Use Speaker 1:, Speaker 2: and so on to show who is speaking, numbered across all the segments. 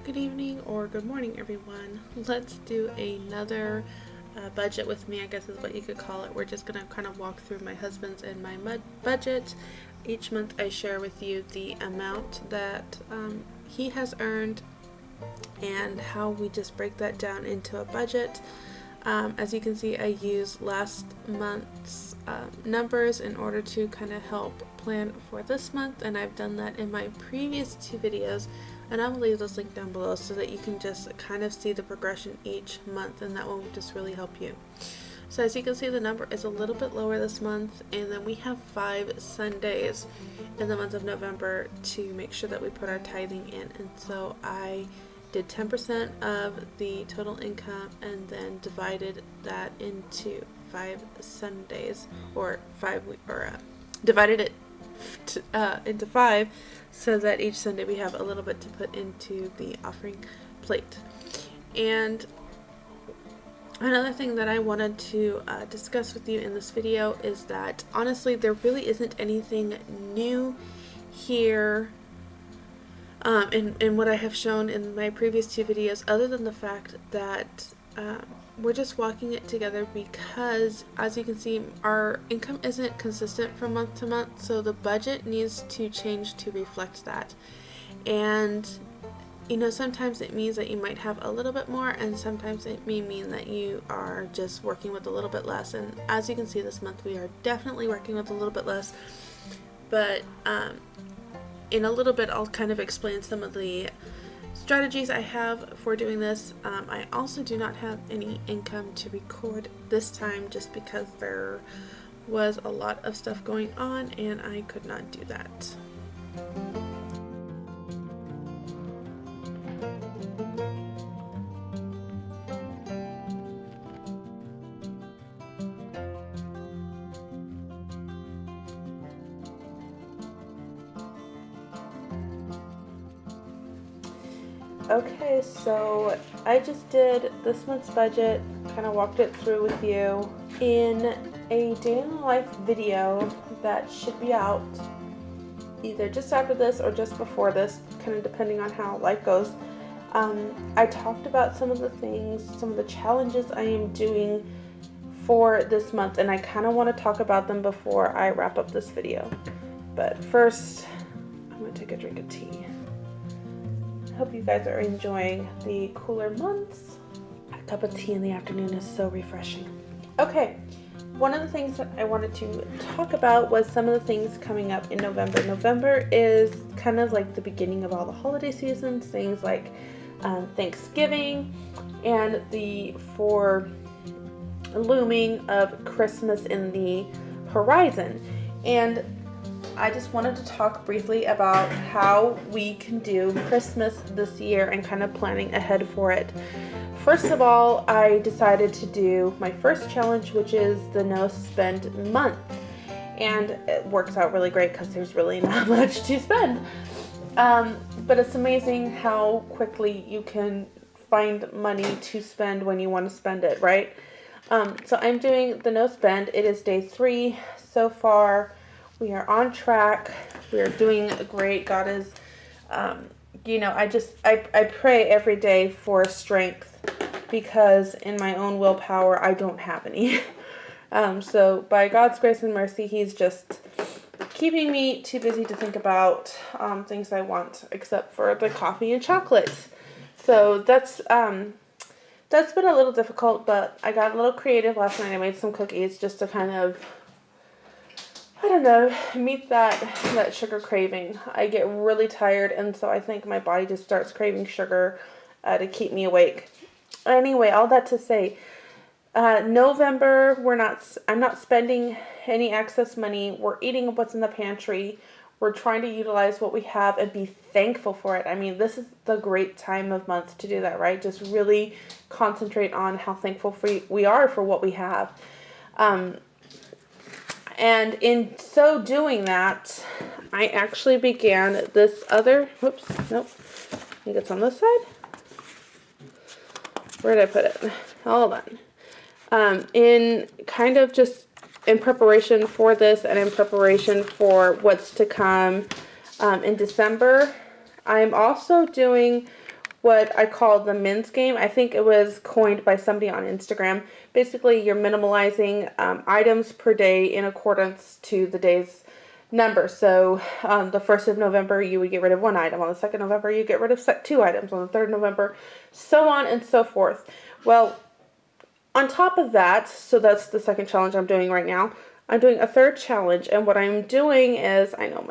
Speaker 1: Good evening or good morning, everyone. Let's do another budget with me, I guess is what you could call it. We're just going to kind of walk through my husband's and my budget. Each month I share with you the amount that he has earned and how we just break that down into a budget. As you can see, I use last month's numbers in order to kind of help plan for this month, and I've done that in my previous two videos, and I'll leave this link down below so that you can just kind of see the progression each month, and that will just really help you. So as you can see, the number is a little bit lower this month, and then we have 5 Sundays in the month of November to make sure that we put our tithing in, and so I did 10% of the total income and then divided that into 5 Sundays, or divided it into 5 so that each Sunday we have a little bit to put into the offering plate. And another thing that I wanted to discuss with you in this video is that honestly there really isn't anything new here in what I have shown in my previous two videos, other than the fact that we're just walking it together because, as you can see, our income isn't consistent from month to month, so the budget needs to change to reflect that. And you know, sometimes it means that you might have a little bit more, and sometimes it may mean that you are just working with a little bit less. And as you can see, this month we are definitely working with a little bit less, but in a little bit I'll kind of explain some of the strategies I have for doing this. I also do not have any income to record this time just because there was a lot of stuff going on and I could not do that. Okay, so I just did this month's budget, kind of walked it through with you in a day in the life video that should be out either just after this or just before this, kind of depending on how life goes. I talked about some of the things, some of the challenges I am doing for this month, and I kind of want to talk about them before I wrap up this video. But first, I'm going to take a drink of tea. Hope you guys are enjoying the cooler months. A cup of tea in the afternoon is so refreshing. Okay, one of the things that I wanted to talk about was some of the things coming up in November. November is kind of like the beginning of all the holiday seasons, things like Thanksgiving and the looming of Christmas in the horizon. And I just wanted to talk briefly about how we can do Christmas this year and kind of planning ahead for it. First of all, I decided to do my first challenge, which is the no spend month. And it works out really great because there's really not much to spend. But it's amazing how quickly you can find money to spend when you want to spend it, right? So I'm doing the no spend. It is day 3 so far. We are on track. We are doing great. God is, I pray every day for strength because in my own willpower, I don't have any. So by God's grace and mercy, He's just keeping me too busy to think about things I want, except for the coffee and chocolate. So that's been a little difficult, but I got a little creative last night. I made some cookies just to kind of, I don't know, meet that sugar craving. I get really tired, and so I think my body just starts craving sugar to keep me awake. Anyway, all that to say, November, I'm not spending any excess money. We're eating what's in the pantry. We're trying to utilize what we have and be thankful for it. I mean, this is the great time of month to do that, right? Just really concentrate on how thankful we are for what we have. And in so doing that, I actually began this other, I think it's on this side. Where did I put it? Hold on. In kind of just in preparation for this and in preparation for what's to come in December, I'm also doing what I call the men's game. I think it was coined by somebody on Instagram. Basically, you're minimalizing items per day in accordance to the day's number. So on the 1st of November, you would get rid of 1 item. On the 2nd of November, you get rid of 2 items. On the 3rd of November, so on and so forth. Well, on top of that, so that's the second challenge I'm doing right now. I'm doing a third challenge, and what I'm doing is, I know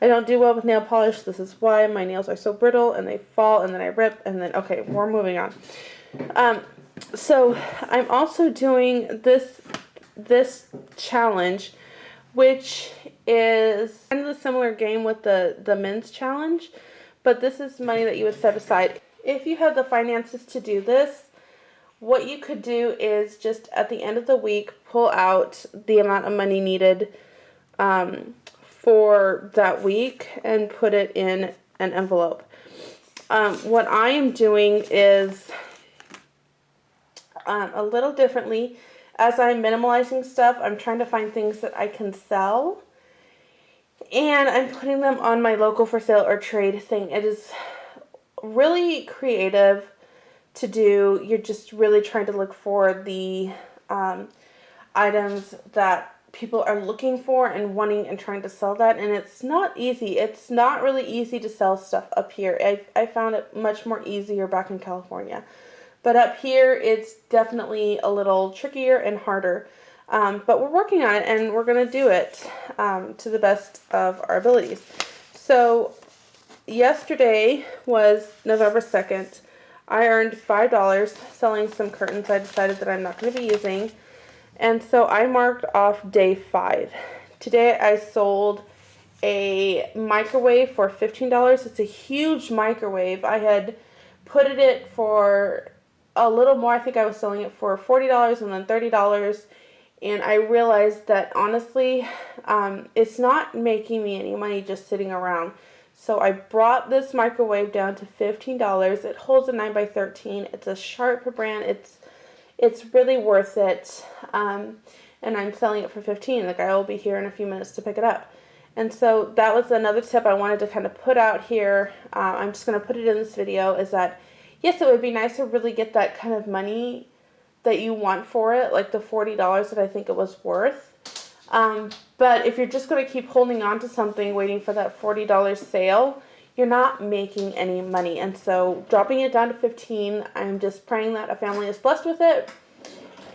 Speaker 1: I don't do well with nail polish. This is why my nails are so brittle, and they fall, and then I rip, and then, okay, we're moving on. So I'm also doing this challenge, which is kind of a similar game with the men's challenge, but this is money that you would set aside. If you have the finances to do this, what you could do is just at the end of the week, pull out the amount of money needed for that week and put it in an envelope. What I am doing is a little differently. As I'm minimalizing stuff, I'm trying to find things that I can sell, and I'm putting them on my local for sale or trade thing. It is really creative to do. You're just really trying to look for the items that people are looking for and wanting and trying to sell that, and it's not easy. It's not really easy to sell stuff up here. I found it much more easier back in California, but up here it's definitely a little trickier and harder, but we're working on it, and we're going to do it to the best of our abilities. So yesterday was November 2nd. I earned $5 selling some curtains I decided that I'm not going to be using. And so I marked off day 5. Today I sold a microwave for $15. It's a huge microwave. I had put it for a little more. I think I was selling it for $40 and then $30. And I realized that honestly, it's not making me any money just sitting around. So I brought this microwave down to $15. It holds a 9x13. It's a Sharp brand. It's really worth it. And I'm selling it for $15. The guy will be here in a few minutes to pick it up. And so that was another tip I wanted to kind of put out here. I'm just going to put it in this video, is that yes, it would be nice to really get that kind of money that you want for it, like the $40 that I think it was worth. But if you're just going to keep holding on to something, waiting for that $40 sale, you're not making any money. And so dropping it down to $15, I'm just praying that a family is blessed with it.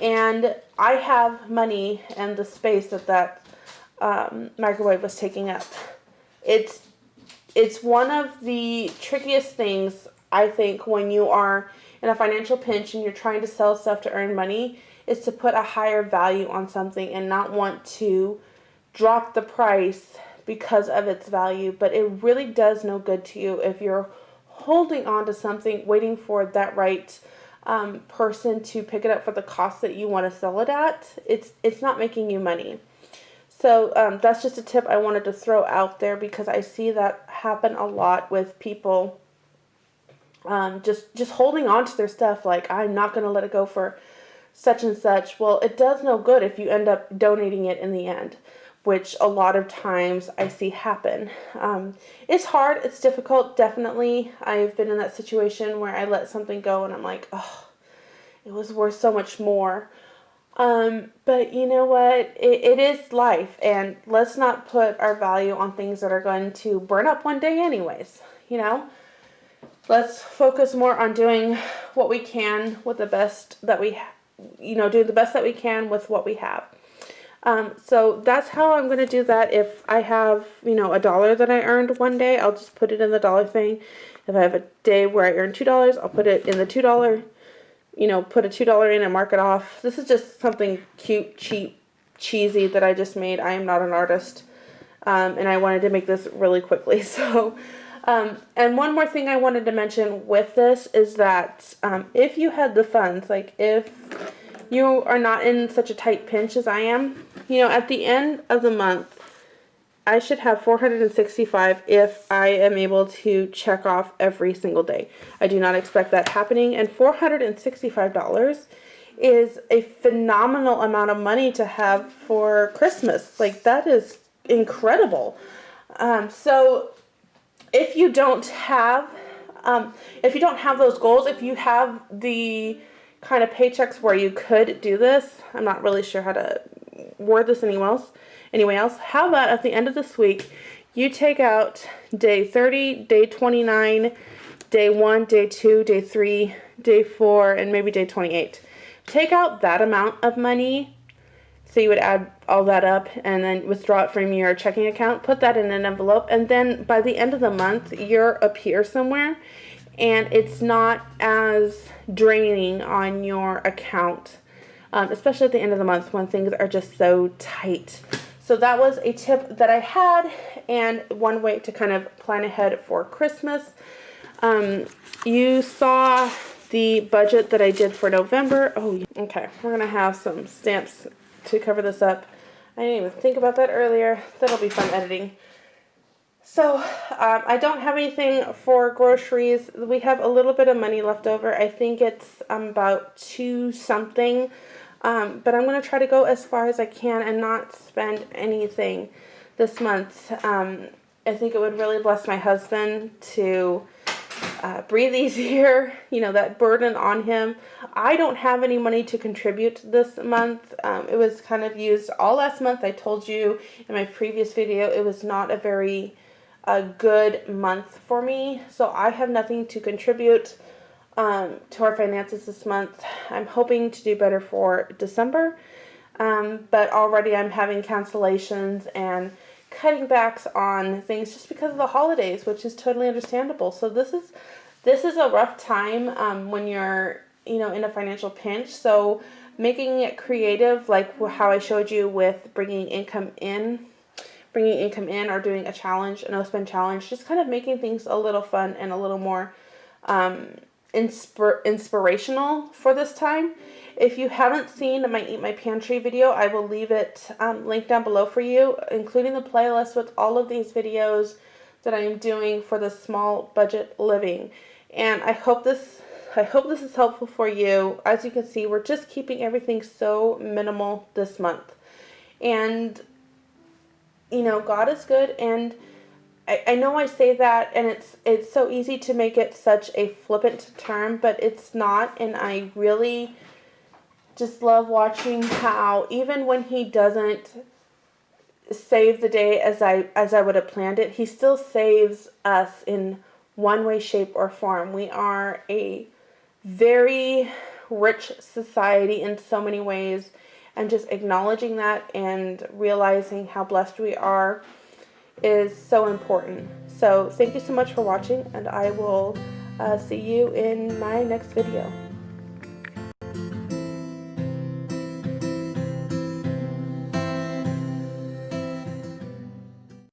Speaker 1: And I have money and the space that microwave was taking up. It's one of the trickiest things, I think, when you are in a financial pinch and you're trying to sell stuff to earn money, is to put a higher value on something and not want to drop the price because of its value. But it really does no good to you if you're holding on to something, waiting for that right person to pick it up for the cost that you want to sell it at. It's not making you money. So that's just a tip I wanted to throw out there, because I see that happen a lot with people just holding on to their stuff, like, I'm not going to let it go for such and such. Well, it does no good if you end up donating it in the end, which a lot of times I see happen. It's hard. It's difficult. Definitely. I've been in that situation where I let something go and I'm like, oh, it was worth so much more. But you know what? It is life, and let's not put our value on things that are going to burn up one day anyways, you know? Let's focus more on doing what we can with the best that we doing the best that we can with what we have. So that's how I'm going to do that. If I have, $1 that I earned one day, I'll just put it in the dollar thing. If I have a day where I earn $2, I'll put it in the $2, put a $2 in and mark it off. This is just something cute, cheap, cheesy that I just made. I am not an artist. And I wanted to make this really quickly. So, and one more thing I wanted to mention with this is that if you had the funds, like if you are not in such a tight pinch as I am, at the end of the month, I should have $465 if I am able to check off every single day. I do not expect that happening, and $465 is a phenomenal amount of money to have for Christmas. Like, that is incredible. So if you don't have If you don't have those goals, if you have the kind of paychecks where you could do this, I'm not really sure how to word this anyway else, how about at the end of this week, you take out day 30, day 29, day 1, day 2, day 3, day 4, and maybe day 28. Take out that amount of money. So you would add all that up and then withdraw it from your checking account, put that in an envelope, and then by the end of the month, you're up here somewhere, and it's not as draining on your account, especially at the end of the month when things are just so tight. So that was a tip that I had, and one way to kind of plan ahead for Christmas. You saw the budget that I did for November. Oh, okay. We're going to have some stamps to cover this up. I didn't even think about that earlier. That'll be fun editing. So, I don't have anything for groceries. We have a little bit of money left over. I think it's about 2 something. But I'm going to try to go as far as I can and not spend anything this month. I think it would really bless my husband to breathe easier, that burden on him. I don't have any money to contribute this month. It was kind of used all last month. I told you in my previous video it was not a very good month for me. So I have nothing to contribute to our finances this month. I'm hoping to do better for December. But already I'm having cancellations and cutting backs on things just because of the holidays, which is totally understandable. So this is a rough time when you're in a financial pinch. So making it creative, like how I showed you with bringing income in or doing a challenge, a no spend challenge, just kind of making things a little fun and a little more inspirational for this time. If you haven't seen my Eat My Pantry video, I will leave it linked down below for you, including the playlist with all of these videos that I am doing for the small budget living. And I hope this is helpful for you. As you can see, we're just keeping everything so minimal this month. And God is good, and I know I say that, and it's so easy to make it such a flippant term, but it's not. And I really just love watching how even when he doesn't save the day as I would have planned it, he still saves us in one way, shape, or form. We are a very rich society in so many ways, and just acknowledging that and realizing how blessed we are is so important. So thank you so much for watching, and I will see you in my next video.